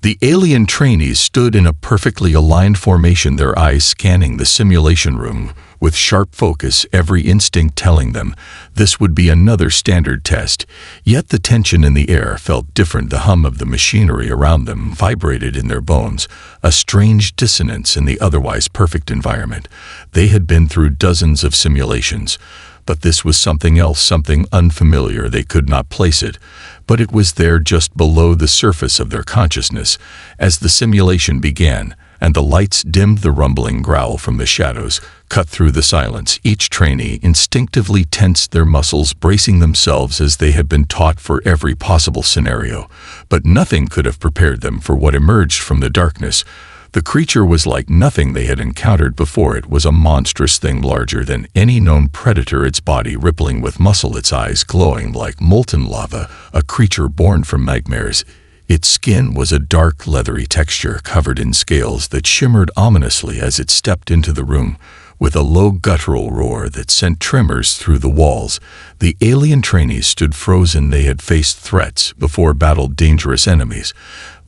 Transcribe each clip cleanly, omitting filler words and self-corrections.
The alien trainees stood in a perfectly aligned formation, their eyes scanning the simulation room with sharp focus, every instinct telling them this would be another standard test. Yet the tension in the air felt different. The hum of the machinery around them vibrated in their bones, a strange dissonance in the otherwise perfect environment. They had been through dozens of simulations, but this was something else, something unfamiliar. They could not place it, but it was there just below the surface of their consciousness. As the simulation began, and the lights dimmed, the rumbling growl from the shadows cut through the silence. Each trainee instinctively tensed their muscles, bracing themselves as they had been taught for every possible scenario. But nothing could have prepared them for what emerged from the darkness. The creature was like nothing they had encountered before. It was a monstrous thing, larger than any known predator, its body rippling with muscle, its eyes glowing like molten lava, a creature born from nightmares. Its skin was a dark, leathery texture covered in scales that shimmered ominously as it stepped into the room. With a low guttural roar that sent tremors through the walls, the alien trainees stood frozen. They had faced threats before, battled dangerous enemies.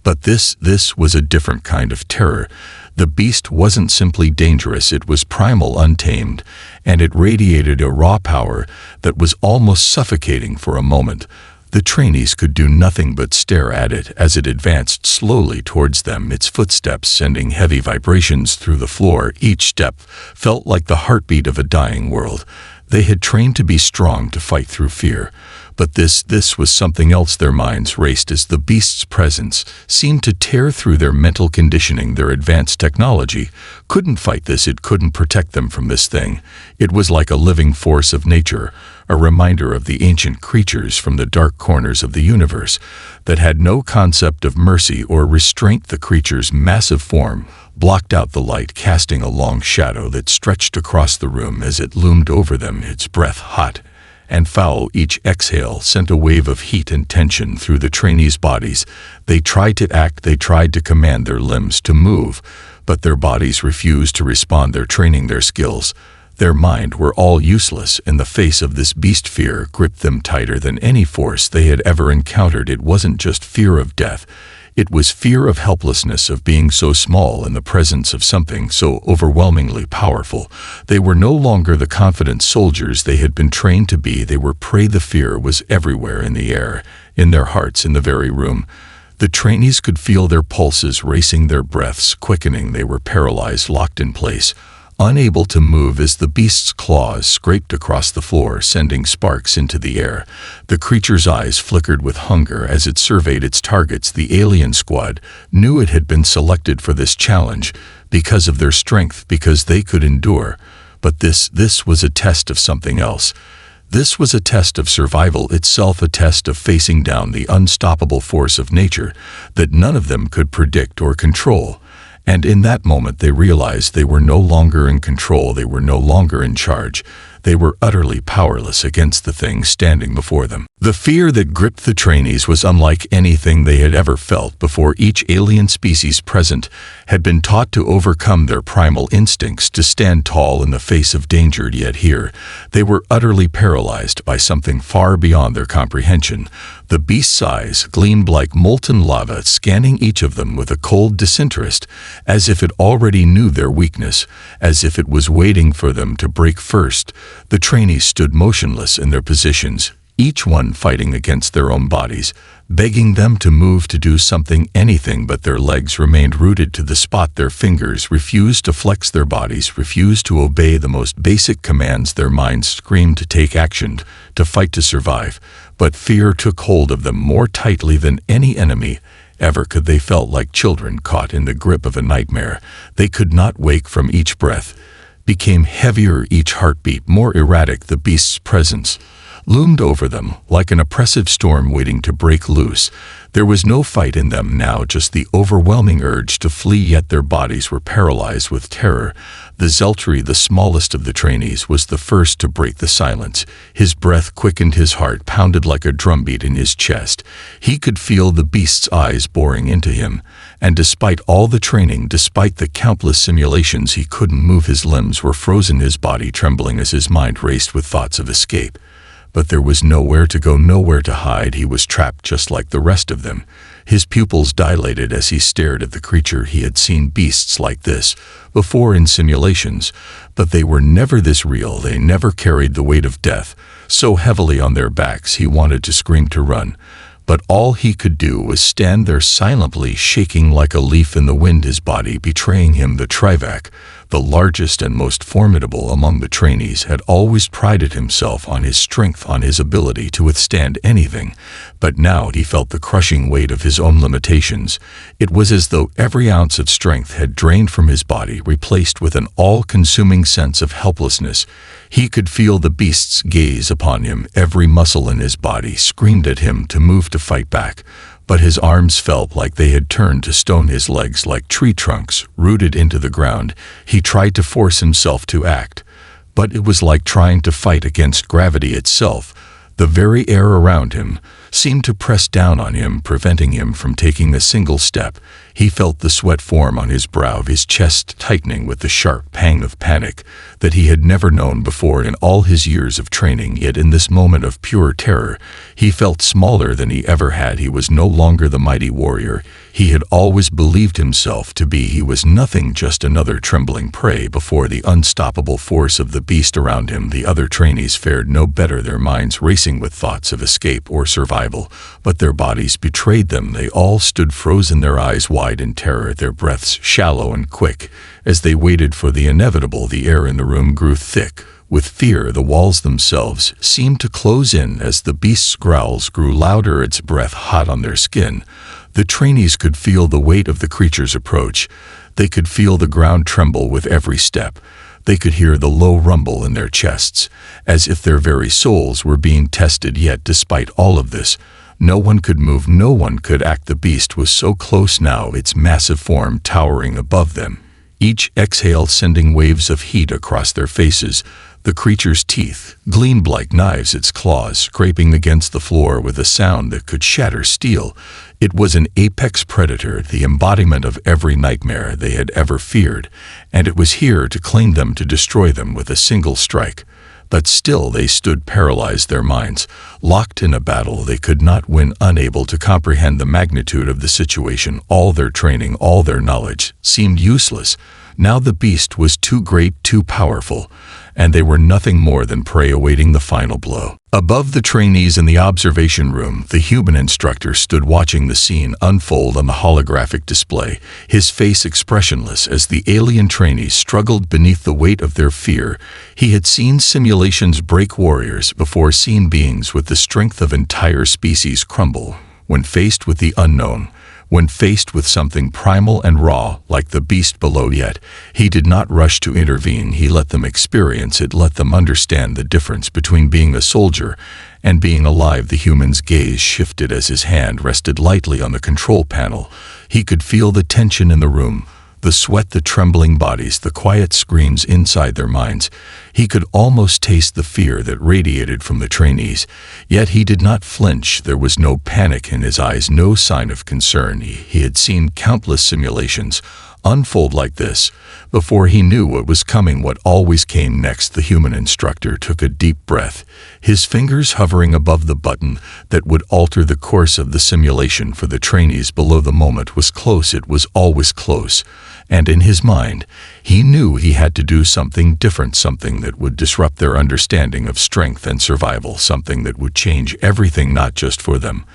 But this was a different kind of terror. The beast wasn't simply dangerous, it was primal, untamed, and it radiated a raw power that was almost suffocating. For a moment, the trainees could do nothing but stare at it as it advanced slowly towards them, its footsteps sending heavy vibrations through the floor. Each step felt like the heartbeat of a dying world. They had trained to be strong, to fight through fear. But this was something else. Their minds raced as the beast's presence seemed to tear through their mental conditioning. Their advanced technology couldn't fight this. It couldn't protect them from this thing. It was like a living force of nature, a reminder of the ancient creatures from the dark corners of the universe that had no concept of mercy or restraint. The creature's massive form blocked out the light, casting a long shadow that stretched across the room as it loomed over them, its breath hot and foul. Each exhale sent a wave of heat and tension through the trainees' bodies. They tried to act, they tried to command their limbs to move, but their bodies refused to respond. Their training, their skills, their mind were all useless in the face of this beast. Fear gripped them tighter than any force they had ever encountered. It wasn't just fear of death. It was fear of helplessness, of being so small in the presence of something so overwhelmingly powerful. They were no longer the confident soldiers they had been trained to be. They were prey. The fear was everywhere, in the air, in their hearts, in the very room. The trainees could feel their pulses racing, their breaths quickening. They were paralyzed, locked in place, unable to move as the beast's claws scraped across the floor, sending sparks into the air. The creature's eyes flickered with hunger as it surveyed its targets. The alien squad knew it had been selected for this challenge because of their strength, because they could endure. But this was a test of something else. This was a test of survival itself, a test of facing down the unstoppable force of nature that none of them could predict or control. And in that moment they realized they were no longer in control, they were no longer in charge. They were utterly powerless against the thing standing before them. The fear that gripped the trainees was unlike anything they had ever felt before. Each alien species present had been taught to overcome their primal instincts, to stand tall in the face of danger. Yet here, they were utterly paralyzed by something far beyond their comprehension. The beast's eyes gleamed like molten lava, scanning each of them with a cold disinterest, as if it already knew their weakness, as if it was waiting for them to break first. The trainees stood motionless in their positions, each one fighting against their own bodies, begging them to move, to do something, anything, but their legs remained rooted to the spot. Their fingers refused to flex, their bodies refused to obey the most basic commands. Their minds screamed to take action, to fight, to survive, but fear took hold of them more tightly than any enemy ever could. They felt like children caught in the grip of a nightmare. They could not wake from. Each breath became heavier, each heartbeat more erratic. The beast's presence loomed over them like an oppressive storm waiting to break loose. There was no fight in them now, just the overwhelming urge to flee, yet their bodies were paralyzed with terror. The Zeltri, the smallest of the trainees, was the first to break the silence. His breath quickened, his heart pounded like a drumbeat in his chest. He could feel the beast's eyes boring into him, and despite all the training, despite the countless simulations, he couldn't move. His limbs were frozen, his body trembling as his mind raced with thoughts of escape. But there was nowhere to go, nowhere to hide. He was trapped just like the rest of them. His pupils dilated as he stared at the creature. He had seen beasts like this before in simulations, but they were never this real. They never carried the weight of death so heavily on their backs. He wanted to scream, to run, but all he could do was stand there silently, shaking like a leaf in the wind, his body betraying him. The Trivac, the largest and most formidable among the trainees, had always prided himself on his strength, on his ability to withstand anything, but now he felt the crushing weight of his own limitations. It was as though every ounce of strength had drained from his body, replaced with an all-consuming sense of helplessness. He could feel the beast's gaze upon him. Every muscle in his body screamed at him to move, to fight back, but his arms felt like they had turned to stone, his legs like tree trunks rooted into the ground. He tried to force himself to act, but it was like trying to fight against gravity itself. The very air around him seemed to press down on him, preventing him from taking a single step. He felt the sweat form on his brow, his chest tightening with the sharp pang of panic that he had never known before in all his years of training. Yet in this moment of pure terror, he felt smaller than he ever had. He was no longer the mighty warrior he had always believed himself to be. He was nothing, just another trembling prey before the unstoppable force of the beast around him. The other trainees fared no better, their minds racing with thoughts of escape or survival, but their bodies betrayed them. They all stood frozen, their eyes wide in terror, their breaths shallow and quick. As they waited for the inevitable, the air in the room grew thick with fear. The walls themselves seemed to close in as the beast's growls grew louder, its breath hot on their skin. The trainees could feel the weight of the creature's approach. They could feel the ground tremble with every step. They could hear the low rumble in their chests, as if their very souls were being tested. Yet despite all of this, no one could move, no one could act. The beast was so close now, its massive form towering above them, each exhale sending waves of heat across their faces. The creature's teeth gleamed like knives, its claws scraping against the floor with a sound that could shatter steel. It was an apex predator, the embodiment of every nightmare they had ever feared, and it was here to claim them, to destroy them with a single strike. But still they stood paralyzed, their minds locked in a battle they could not win, unable to comprehend the magnitude of the situation. All their training, all their knowledge seemed useless. Now the beast was too great, too powerful, and they were nothing more than prey awaiting the final blow. Above the trainees in the observation room, the human instructor stood watching the scene unfold on the holographic display, his face expressionless as the alien trainees struggled beneath the weight of their fear. He had seen simulations break, warriors before, seen beings with the strength of entire species crumble when faced with the unknown, when faced with something primal and raw like the beast below. Yet he did not rush to intervene. He let them experience it, let them understand the difference between being a soldier and being alive. The human's gaze shifted as his hand rested lightly on the control panel. He could feel the tension in the room, the sweat, the trembling bodies, the quiet screams inside their minds. He could almost taste the fear that radiated from the trainees. Yet he did not flinch. There was no panic in his eyes, no sign of concern. He had seen countless simulations unfold like this before. He knew what was coming, what always came next. The human instructor took a deep breath, his fingers hovering above the button that would alter the course of the simulation for the trainees below. The moment was close. It was always close. And in his mind, he knew he had to do something different, something that would disrupt their understanding of strength and survival, something that would change everything, not just for them,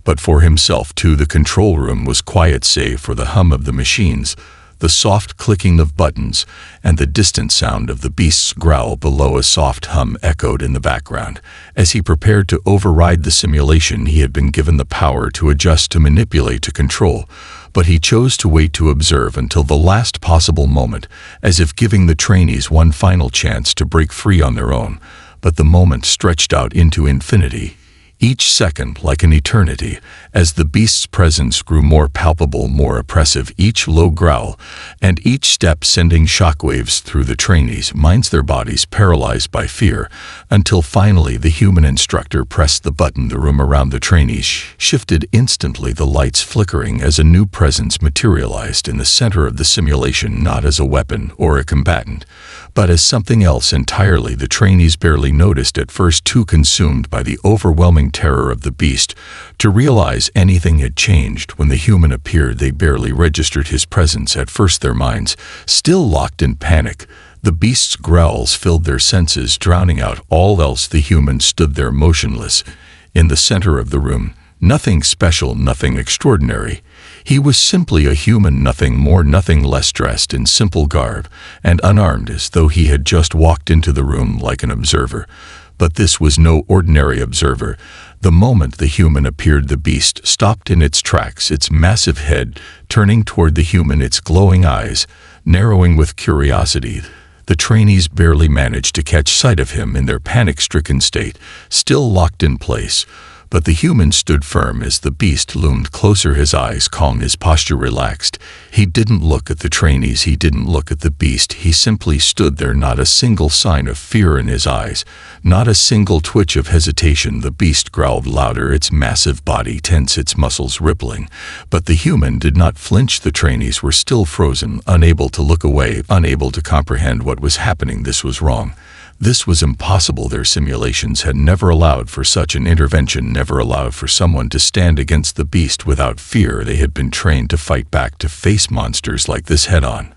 but for himself too. The control room was quiet save for the hum of the machines, the soft clicking of buttons, and the distant sound of the beast's growl below. A soft hum echoed in the background. As he prepared to override the simulation, he had been given the power to adjust, to manipulate, to control, but he chose to wait, to observe until the last possible moment, as if giving the trainees one final chance to break free on their own. But the moment stretched out into infinity, each second like an eternity, as the beast's presence grew more palpable, more oppressive, each low growl and each step sending shockwaves through the trainees' minds, their bodies paralyzed by fear, until finally the human instructor pressed the button. The room around the trainees shifted instantly, the lights flickering as a new presence materialized in the center of the simulation, not as a weapon or a combatant, but as something else entirely. The trainees barely noticed at first, too consumed by the overwhelming terror of the beast. To realize anything had changed when the human appeared, they barely registered his presence at first, their minds still locked in panic. The beast's growls filled their senses, drowning out all else. The human stood there motionless, in the center of the room. Nothing special, nothing extraordinary. He was simply a human, nothing more, nothing less, dressed in simple garb and unarmed, as though he had just walked into the room like an observer. But this was no ordinary observer. The moment the human appeared, the beast stopped in its tracks, its massive head turning toward the human, its glowing eyes narrowing with curiosity. The trainees barely managed to catch sight of him in their panic-stricken state, still locked in place. But the human stood firm as the beast loomed closer, his eyes calm, his posture relaxed. He didn't look at the trainees, he didn't look at the beast. He simply stood there, not a single sign of fear in his eyes, not a single twitch of hesitation. The beast growled louder, its massive body tense, its muscles rippling. But the human did not flinch. The trainees were still frozen, unable to look away, unable to comprehend what was happening. This was wrong. This was impossible. Their simulations had never allowed for such an intervention, never allowed for someone to stand against the beast without fear. They had been trained to fight back, to face monsters like this head-on.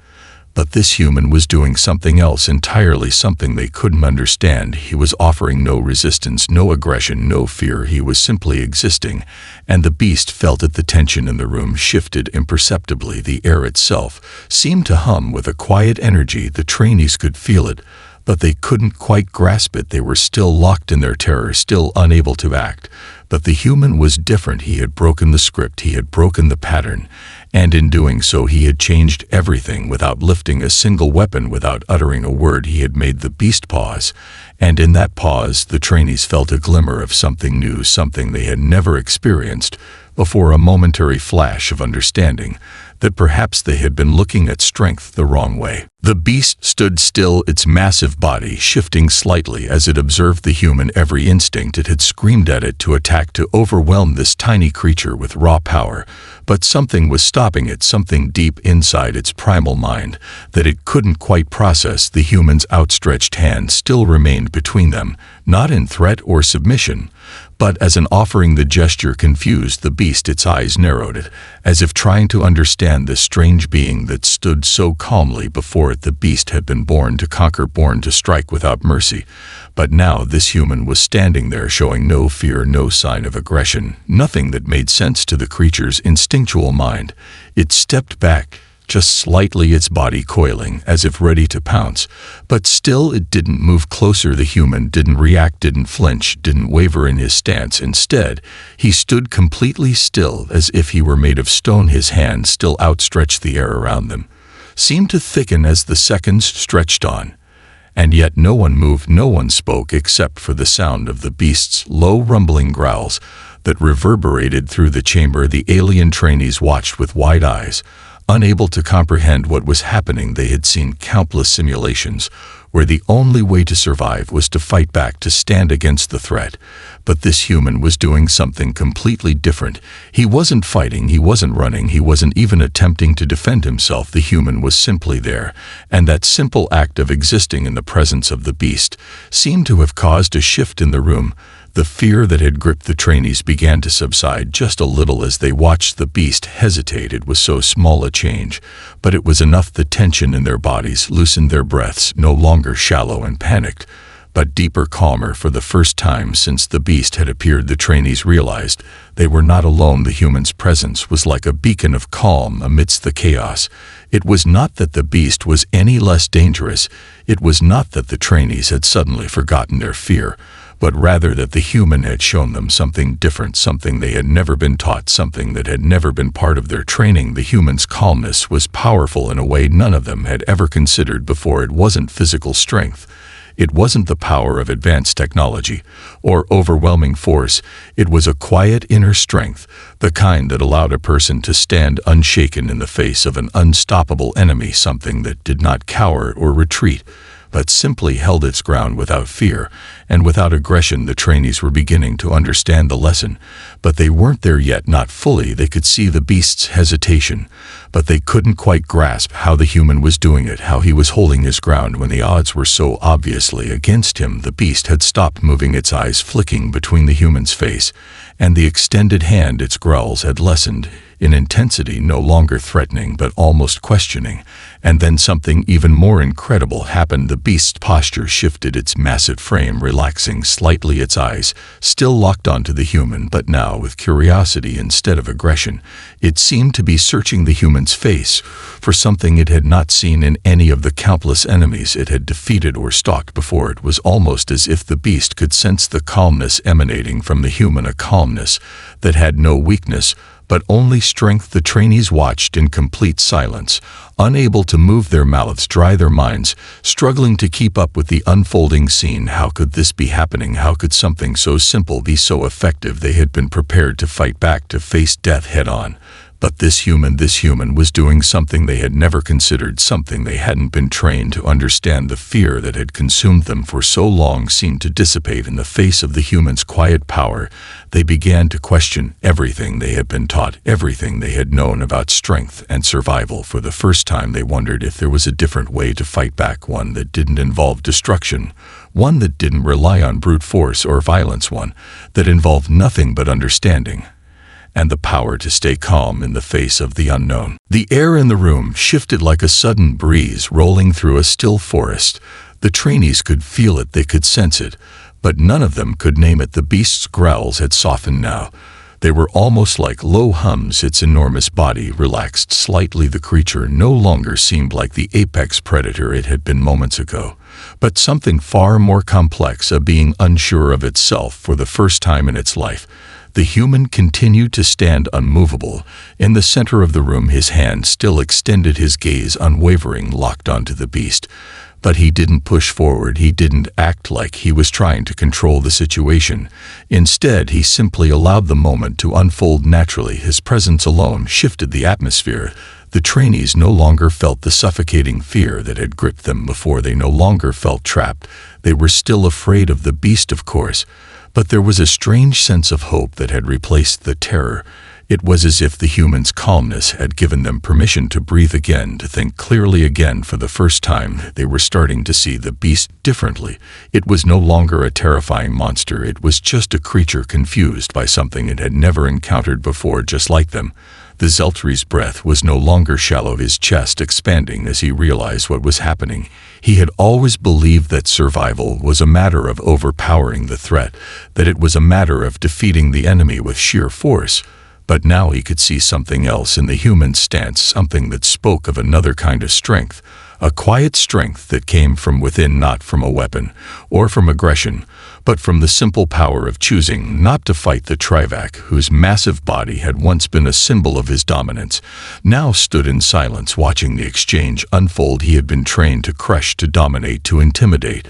But this human was doing something else entirely, something they couldn't understand. He was offering no resistance, no aggression, no fear. He was simply existing, and the beast felt it. The tension in the room shifted imperceptibly. The air itself seemed to hum with a quiet energy. The trainees could feel it, but they couldn't quite grasp it. They were still locked in their terror, still unable to act. But the human was different. He had broken the script, he had broken the pattern, and in doing so he had changed everything. Without lifting a single weapon, without uttering a word, he had made the beast pause. And in that pause, the trainees felt a glimmer of something new, something they had never experienced before, a momentary flash of understanding that perhaps they had been looking at strength the wrong way. The beast stood still, its massive body shifting slightly as it observed the human. Every instinct it had screamed at it to attack, to overwhelm this tiny creature with raw power. But something was stopping it, something deep inside its primal mind that it couldn't quite process. The human's outstretched hand still remained between them, not in threat or submission, but as an offering. The gesture confused the beast. Its eyes narrowed, as if trying to understand this strange being that stood so calmly before it. The beast had been born to conquer, born to strike without mercy. But now this human was standing there, showing no fear, no sign of aggression, nothing that made sense to the creature's instinctual mind. It stepped back, just slightly, its body coiling, as if ready to pounce. But still it didn't move closer. The human didn't react, didn't flinch, didn't waver in his stance. Instead, he stood completely still, as if he were made of stone. His hand, still outstretched, the air around them seemed to thicken as the seconds stretched on. And yet no one moved, no one spoke, except for the sound of the beast's low rumbling growls that reverberated through the chamber. The alien trainees watched with wide eyes, unable to comprehend what was happening. They had seen countless simulations where the only way to survive was to fight back, to stand against the threat. But this human was doing something completely different. He wasn't fighting, he wasn't running, he wasn't even attempting to defend himself. The human was simply there, and that simple act of existing in the presence of the beast seemed to have caused a shift in the room. The fear that had gripped the trainees began to subside just a little as they watched the beast hesitate. It was so small a change, but it was enough. The tension in their bodies loosened, their breaths no longer shallow and panicked, but deeper, calmer. For the first time since the beast had appeared, the trainees realized they were not alone. The human's presence was like a beacon of calm amidst the chaos. It was not that the beast was any less dangerous. It was not that the trainees had suddenly forgotten their fear, but rather that the human had shown them something different, something they had never been taught, something that had never been part of their training. The human's calmness was powerful in a way none of them had ever considered before. It wasn't physical strength. It wasn't the power of advanced technology or overwhelming force. It was a quiet inner strength, the kind that allowed a person to stand unshaken in the face of an unstoppable enemy, something that did not cower or retreat, but simply held its ground without fear and without aggression. The trainees were beginning to understand the lesson, but they weren't there yet, not fully. They could see the beast's hesitation, but they couldn't quite grasp how the human was doing it, how he was holding his ground when the odds were so obviously against him. The beast had stopped moving, its eyes flicking between the human's face, and the extended hand, its growls had lessened in intensity, no longer threatening but almost questioning. And then something even more incredible happened. The beast's posture shifted, its massive frame relaxing slightly, its eyes still locked onto the human, but now with curiosity instead of aggression. It seemed to be searching the human's face for something it had not seen in any of the countless enemies it had defeated or stalked before. It was almost as if the beast could sense the calmness emanating from the human, a calmness that had no weakness but only strength. The trainees watched in complete silence, unable to move their mouths, dry their minds, struggling to keep up with the unfolding scene. How could this be happening? How could something so simple be so effective? They had been prepared to fight back, to face death head on. But this human was doing something they had never considered, something they hadn't been trained to understand. The fear that had consumed them for so long seemed to dissipate in the face of the human's quiet power. They began to question everything they had been taught, everything they had known about strength and survival. For the first time they wondered if there was a different way to fight back, one that didn't involve destruction, one that didn't rely on brute force or violence, one that involved nothing but understanding and the power to stay calm in the face of the unknown. The air in the room shifted like a sudden breeze rolling through a still forest. The trainees could feel it, they could sense it, but none of them could name it. The beast's growls had softened now. They were almost like low hums. Its enormous body relaxed slightly. The creature no longer seemed like the apex predator it had been moments ago, but something far more complex, a being unsure of itself for the first time in its life. The human continued to stand unmovable in the center of the room, his hand still extended, his gaze unwavering, locked onto the beast. But he didn't push forward, he didn't act like he was trying to control the situation. Instead, he simply allowed the moment to unfold naturally. His presence alone shifted the atmosphere. The trainees no longer felt the suffocating fear that had gripped them before. They no longer felt trapped. They were still afraid of the beast, of course, but there was a strange sense of hope that had replaced the terror. It was as if the human's calmness had given them permission to breathe again, to think clearly again. For the first time, they were starting to see the beast differently. It was no longer a terrifying monster. It was just a creature confused by something it had never encountered before, just like them. The Zeltri's breath was no longer shallow, his chest expanding as he realized what was happening. He had always believed that survival was a matter of overpowering the threat, that it was a matter of defeating the enemy with sheer force. But now he could see something else in the human's stance, something that spoke of another kind of strength, a quiet strength that came from within, not from a weapon or from aggression, but from the simple power of choosing not to fight. The Trivac, whose massive body had once been a symbol of his dominance, now stood in silence, watching the exchange unfold. He had been trained to crush, to dominate, to intimidate.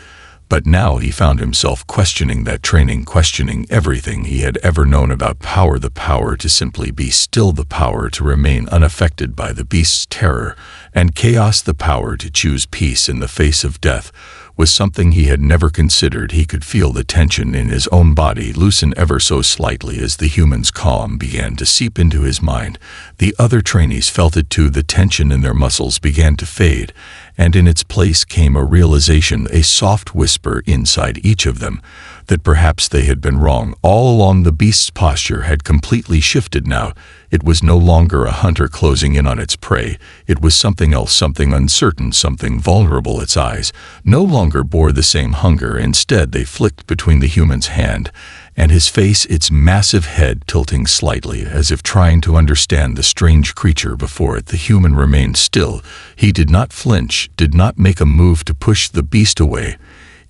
But now he found himself questioning that training, questioning everything he had ever known about power, the power to simply be still, the power to remain unaffected by the beast's terror and chaos, the power to choose peace in the face of death. Was something he had never considered. He could feel the tension in his own body loosen ever so slightly as the human's calm began to seep into his mind. The other trainees felt it too. The tension in their muscles began to fade, and in its place came a realization, a soft whisper inside each of them, that perhaps they had been wrong all along. The beast's posture had completely shifted now. It was no longer a hunter closing in on its prey. It was something else, something uncertain, something vulnerable. Its eyes no longer bore the same hunger. Instead, they flicked between the human's hand and his face, its massive head tilting slightly as if trying to understand the strange creature before it. The human remained still. He did not flinch, did not make a move to push the beast away.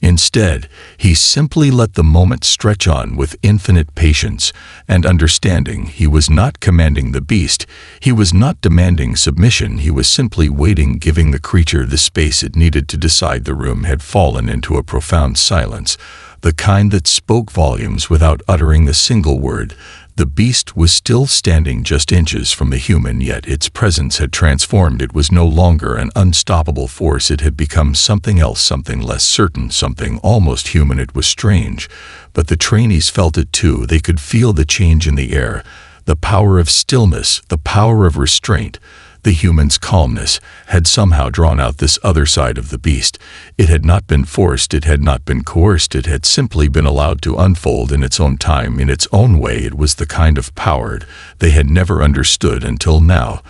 Instead, he simply let the moment stretch on with infinite patience and understanding. He was not commanding the beast. He was not demanding submission. He was simply waiting, giving the creature the space it needed to decide. The room had fallen into a profound silence, the kind that spoke volumes without uttering a single word. The beast was still standing just inches from the human, yet its presence had transformed. It was no longer an unstoppable force. It had become something else, something less certain, something almost human. It was strange, but the trainees felt it too. They could feel the change in the air, the power of stillness, the power of restraint. The human's calmness had somehow drawn out this other side of the beast. It had not been forced, it had not been coerced, it had simply been allowed to unfold in its own time, in its own way. It was the kind of power they had never understood until now.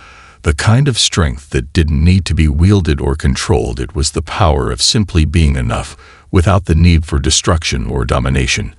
The kind of strength that didn't need to be wielded or controlled. It was the power of simply being enough, without the need for destruction or domination.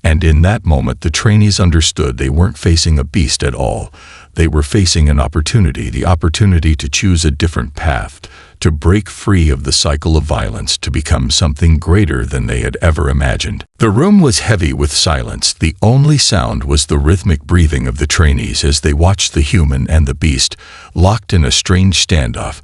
And in that moment, the trainees understood they weren't facing a beast at all. They were facing an opportunity, the opportunity to choose a different path, to break free of the cycle of violence, to become something greater than they had ever imagined. The room was heavy with silence. The only sound was the rhythmic breathing of the trainees as they watched the human and the beast, locked in a strange standoff.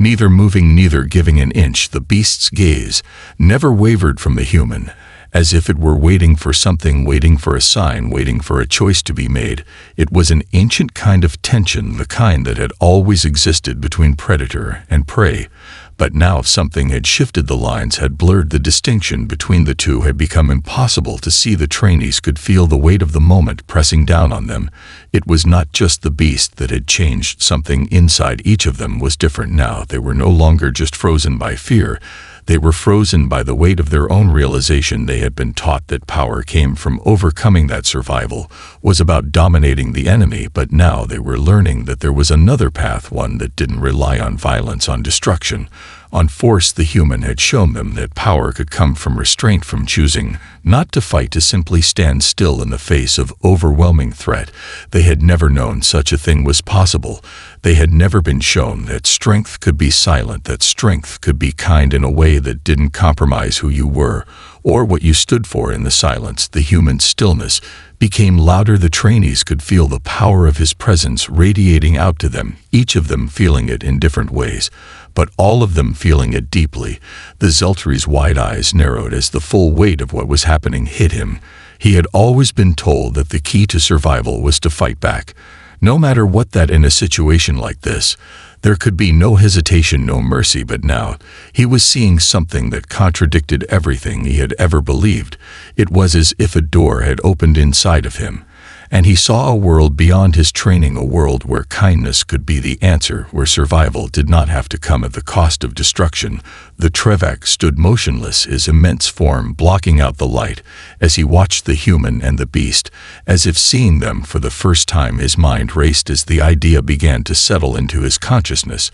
Neither moving, neither giving an inch. The beast's gaze never wavered from the human, as if it were waiting for something, waiting for a sign, waiting for a choice to be made. It was an ancient kind of tension, the kind that had always existed between predator and prey. But now something had shifted. The lines had blurred. The distinction between the two had become impossible to see. The trainees could feel the weight of the moment pressing down on them. It was not just the beast that had changed. Something inside each of them was different now. They were no longer just frozen by fear. They were frozen by the weight of their own realization. They had been taught that power came from overcoming, that survival was about dominating the enemy, but now they were learning that there was another path, one that didn't rely on violence, on destruction, on force. The human had shown them that power could come from restraint, from choosing not to fight, to simply stand still in the face of overwhelming threat. They had never known such a thing was possible. They had never been shown that strength could be silent, that strength could be kind in a way that didn't compromise who you were or what you stood for. In the silence, the human stillness became louder. The trainees could feel the power of his presence radiating out to them, each of them feeling it in different ways, but all of them feeling it deeply. The Zeltri's wide eyes narrowed as the full weight of what was happening hit him. He had always been told that the key to survival was to fight back, no matter what. That in a situation like this, there could be no hesitation, no mercy. But now he was seeing something that contradicted everything he had ever believed. It was as if a door had opened inside of him, and he saw a world beyond his training, a world where kindness could be the answer, where survival did not have to come at the cost of destruction. The Trevak stood motionless, his immense form blocking out the light, as he watched the human and the beast, as if seeing them for the first time. His mind raced as the idea began to settle into his consciousness.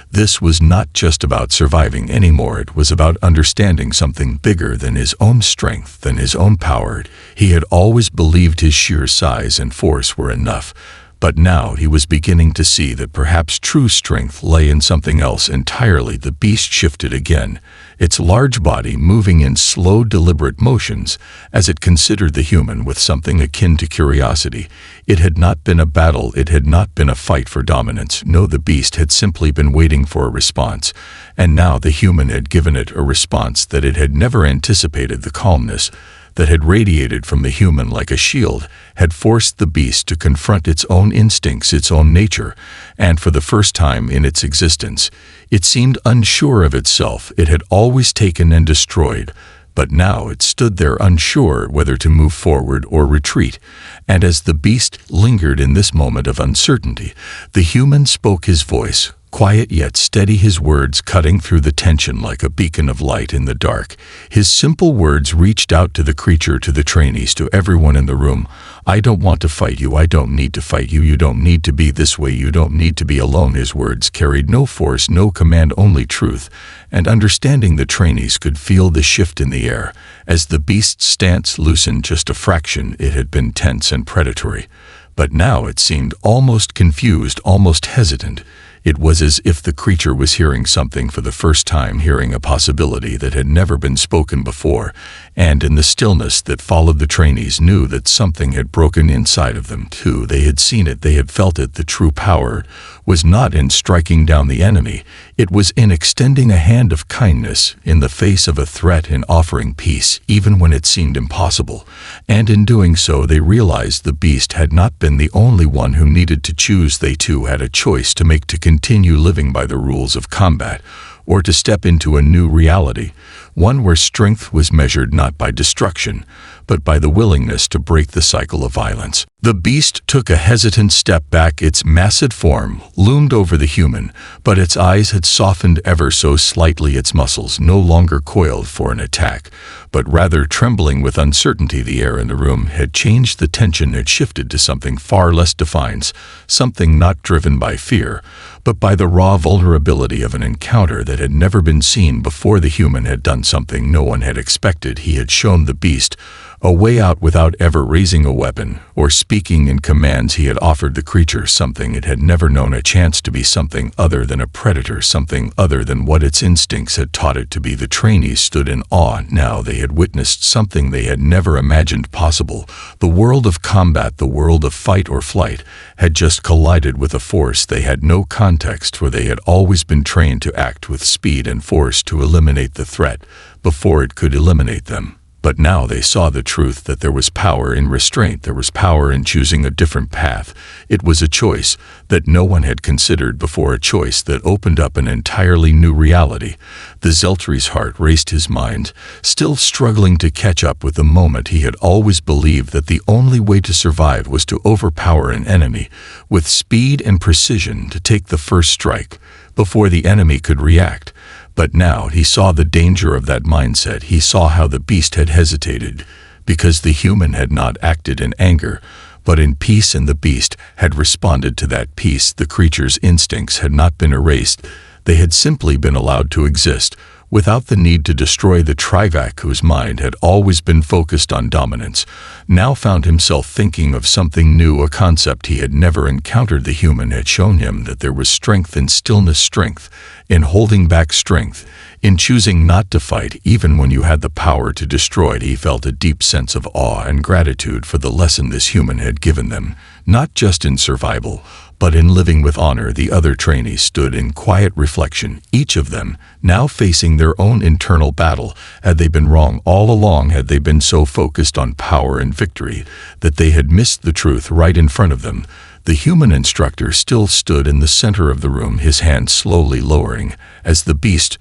This was not just about surviving anymore. It was about understanding something bigger than his own strength, than his own power. He had always believed his sheer size and force were enough, but now he was beginning to see that perhaps true strength lay in something else entirely. The beast shifted again, its large body moving in slow, deliberate motions as it considered the human with something akin to curiosity. It had not been a battle, it had not been a fight for dominance. No, the beast had simply been waiting for a response, and now the human had given it a response that it had never anticipated. The calmness that had radiated from the human like a shield had forced the beast to confront its own instincts, its own nature, and for the first time in its existence, it seemed unsure of itself. It had always taken and destroyed, but now it stood there unsure whether to move forward or retreat. And as the beast lingered in this moment of uncertainty, the human spoke, his voice quiet yet steady, his words cutting through the tension like a beacon of light in the dark. His simple words reached out to the creature, to the trainees, to everyone in the room. I don't want to fight you. I don't need to fight you. You don't need to be this way. You don't need to be alone. His words carried no force, no command, only truth. And understanding, the trainees could feel the shift in the air. As the beast's stance loosened just a fraction, it had been tense and predatory, but now it seemed almost confused, almost hesitant. It was as if the creature was hearing something for the first time, hearing a possibility that had never been spoken before, and in the stillness that followed, the trainees knew that something had broken inside of them too. They had seen it, they had felt it. The true power was not in striking down the enemy, it was in extending a hand of kindness in the face of a threat, in offering peace even when it seemed impossible. And in doing so, they realized the beast had not been the only one who needed to choose. They too had a choice to make, to continue living by the rules of combat, or to step into a new reality, one where strength was measured not by destruction, but by the willingness to break the cycle of violence. The beast took a hesitant step back. Its massive form loomed over the human, but its eyes had softened ever so slightly. Its muscles no longer coiled for an attack, but rather trembling with uncertainty. The air in the room had changed. The tension had shifted to something far less defined, something not driven by fear, but by the raw vulnerability of an encounter that had never been seen before. The human had done something no one had expected. He had shown the beast a way out without ever raising a weapon or speaking in commands. He had offered the creature something it had never known, a chance to be something other than a predator, something other than what its instincts had taught it to be. The trainees stood in awe. Now they had witnessed something they had never imagined possible. The world of combat, the world of fight or flight, had just collided with a force they had no context for. They had always been trained to act with speed and force to eliminate the threat before it could eliminate them. But now they saw the truth that there was power in restraint. There was power in choosing a different path. It was a choice that no one had considered before, a choice that opened up an entirely new reality. The Zeltri's heart raced. His mind still struggling to catch up with the moment. He had always believed that the only way to survive was to overpower an enemy with speed and precision, to take the first strike before the enemy could react. But now he saw the danger of that mindset. He saw how the beast had hesitated because the human had not acted in anger, but in peace, and the beast had responded to that peace. The creature's instincts had not been erased. They had simply been allowed to exist without the need to destroy. The Trivac, whose mind had always been focused on dominance, now found himself thinking of something new, a concept he had never encountered. The human had shown him that there was strength in stillness, strength in holding back, strength in choosing not to fight even when you had the power to destroy. He felt a deep sense of awe and gratitude for the lesson this human had given them, not just in survival, but in living with honor. The other trainees stood in quiet reflection, each of them now facing their own internal battle. Had they been wrong all along? Had they been so focused on power and victory that they had missed the truth right in front of them? The human instructor still stood in the center of the room, his hand slowly lowering as the beast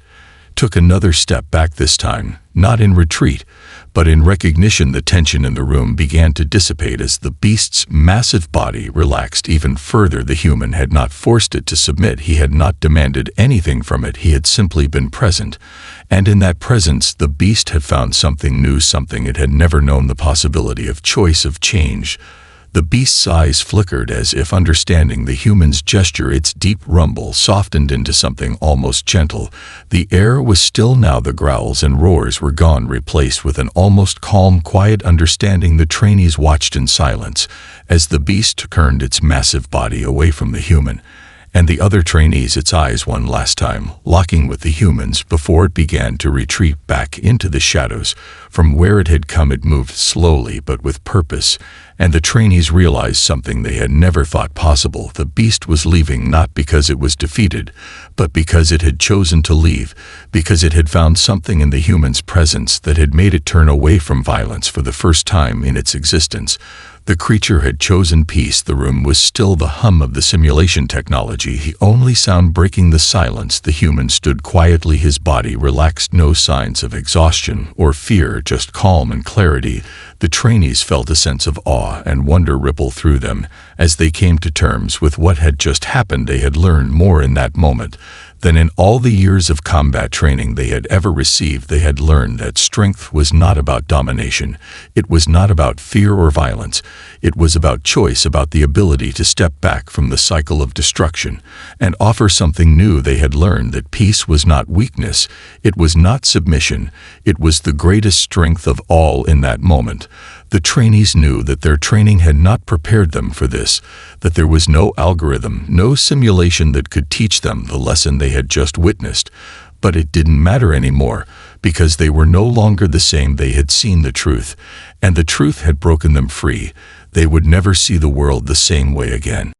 took another step back, this time not in retreat, but in recognition. The tension in the room began to dissipate as the beast's massive body relaxed even further. The human had not forced it to submit. He had not demanded anything from it. He had simply been present. And in that presence, the beast had found something new, something it had never known, the possibility of choice, of change. The beast's eyes flickered as if understanding the human's gesture. Its deep rumble softened into something almost gentle. The air was still now. The growls and roars were gone, replaced with an almost calm, quiet understanding. The trainees watched in silence as the beast turned its massive body away from the human and the other trainees, its eyes one last time locking with the humans before it began to retreat back into the shadows. From where it had come, it moved slowly but with purpose, and the trainees realized something they had never thought possible. The beast was leaving, not because it was defeated, but because it had chosen to leave, because it had found something in the human's presence that had made it turn away from violence for the first time in its existence. The creature had chosen peace. The room was still, the hum of the simulation technology, the only sound breaking the silence. The human stood quietly, his body relaxed, no signs of exhaustion or fear, just calm and clarity. The trainees felt a sense of awe and wonder ripple through them as they came to terms with what had just happened. They had learned more in that moment than in all the years of combat training they had ever received. They had learned that strength was not about domination. It was not about fear or violence. It was about choice, about the ability to step back from the cycle of destruction and offer something new. They had learned that peace was not weakness. It was not submission. It was the greatest strength of all in that moment. The trainees knew that their training had not prepared them for this, that there was no algorithm, no simulation that could teach them the lesson they had just witnessed. But it didn't matter anymore, because they were no longer the same. They had seen the truth, and the truth had broken them free. They would never see the world the same way again.